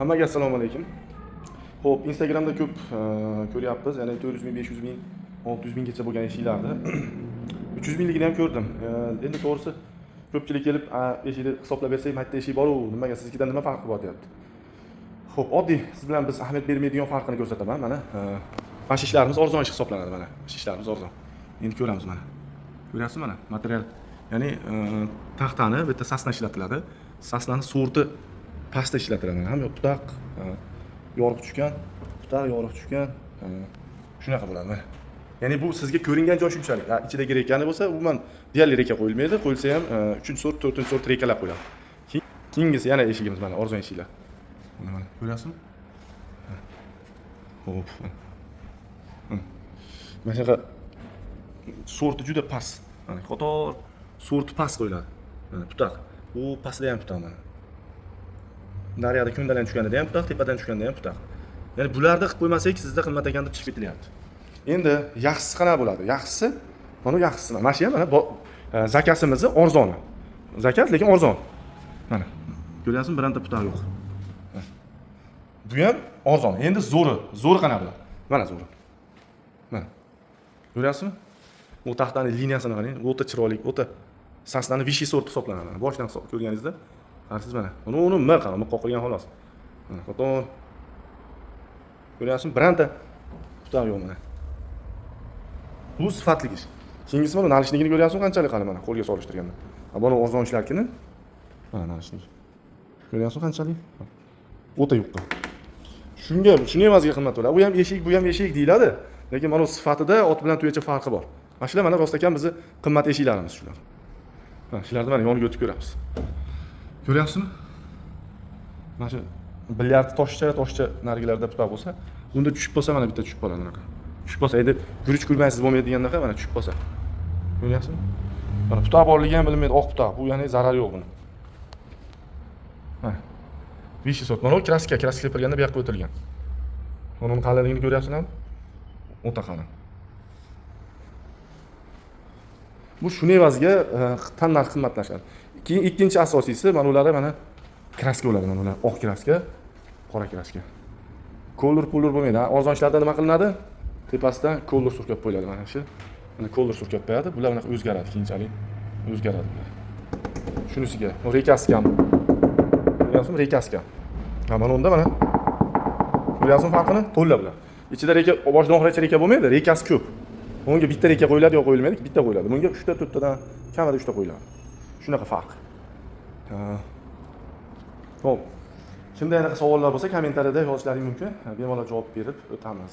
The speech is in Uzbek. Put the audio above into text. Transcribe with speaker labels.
Speaker 1: Hammaga assalomu alaykum. Xo'p, Instagramda ko'p ko'ryapmiz, ya'ni 400 ming, 500 ming, 600 minggacha bo'lgan eshiklarni 300 mingligini ham ko'rdim. Endi to'g'risi ko'pchilik kelib, eshikni hisoblab bersak, mayda eshik bor-ku, nimaga siznikidan nima farqi bor deyapti. Xo'p, oddiy siz bilan biz ahamiyat bermaydigan farqini ko'rsataman. Mana mana ishlarimiz arzon ish hisoblanadi mana. Ishlarimiz arzon. Endi ko'ramiz mana. Ko'ryapsizmi mana? Material, ya'ni taxtani bu yerda sasna ishlatiladi. Sasnani sorti pastda ishlatiladi. Ham putaq yorug' tushgan, putaq yorug' tushgan, shunaqa bo'ladi mana. Ya'ni bu sizga ko'ringan joy shunchalik. Ichidagi rekani bo'lsa, umuman deyarli reka qo'yilmaydi. Qo'yilsa ham 3-sort, 4-sort rekalar qo'yiladi. Keyingisi yana eshigimiz mana, arzon eshiklar. Mana ko'ryapsizmi? Xo'p. Mana shunaqa sorti juda past. Mana qator sorti past qo'yiladi. Mana putaq. Bu pastda ham putaq mana. Daryoda ko'ndalan tushganida ham putaq, tepadan tushganda ham putaq. Ya'ni bularni qilib qo'ymasak, sizda qimmat ekan deb chiqib ketilyapti. Endi yaxshisi qanaqa bo'ladi? Yaxshisi, mana yaxshisi. Mana shu ham mana zakasimizni arzoni. Zakat lekin arzon. Mana. Ko'ryapsizmi, birorta putaq yo'q. Bu ham arzon. Endi zo'ri qanaqa bo'ladi? Mana zo'ri. Mana. Ko'ryapsizmi? Bu taxtaning liniyasini qarang, o'ta chiroyli, o'ta sasnani vishi sort hisoblanadi. Boshdan hisob ko'rganingizda, qarasiz mana. Uni nima qilamiz? Qoqilgan xolos. Mana qator. Ko'ryapsizmi? Birorta putaq yo'q mana. Bu sifatli ish. Keyingisi mana nalishligini ko'ryapsizmi, qanchalik qani mana qo'lga solishtirganda. Buni arzon ishlarkini mana nalishlik. Ko'ryapsizmi qanchalik? O'ta yuqqa. Shunga evaziga qimmat bo'ladi. Bu ham eshik, bu ham eshik deyiladi. Lekin mana sifatida ot bilan tuyacha farqi bor. Mana shular mana rostakam bizni qimmat eshiklarimiz shular. Mana shularni mana yoniga o'tib ko'ramiz. Ko'ryapsizmi? Mana shu bilyard toshcha narigilarda putaq bo'lsa, bunda tushib qolsa mana bitta tushib qoladi bunaqa. Tushib qolsa, endi guruch kurmaysiz bo'lmaydigandaqa mana tushib qolsa. Ko'ryapsizmi? Mana putaq borligi ham bilinmaydi, oq putaq. Bu ya'ni zarar yo'q buni. Mana. Vishi sort. Mana kraska qilganda bu yoqqa o'tilgan. Uni qalinligini ko'ryapsizlarmi? O'ta qalin. Bu shuni evaziga tan narxi qimmatlashadi. Keyin ikkinchi asosiysi mana ularga mana kraska bo'ladi, mana ular oq kraska, qora kraska. Kolor bo'lmaydi. Arzonchilarda nima qilinadi? Tepasidan kolor surkab qo'yiladi mana shu. Mana kolor surkab qo'yadi. Bular bunaqa o'zgaradi, keyinchalik o'zgaradi bular. Shunisiga rekaska ham. Ko'ryapsizmi? Rekaska. Mana unda mana. Ko'ryapsizmi farqini? To'lla bular. Ichida reka, boshdan oxirigacha reka bo'lmaydi, rekasi ko'p. Bunga bitta reka qo'yiladi yo qo'yilmaydi, bitta qo'yiladi. Bunga 3 ta, 4 tadan kamida 3 ta qo'yiladi. Shunaqa farq. Xo'p. Kimda yana savollar bo'lsa, kommentariyada yozishlaring mumkin. Bemalol javob berib o'tamiz.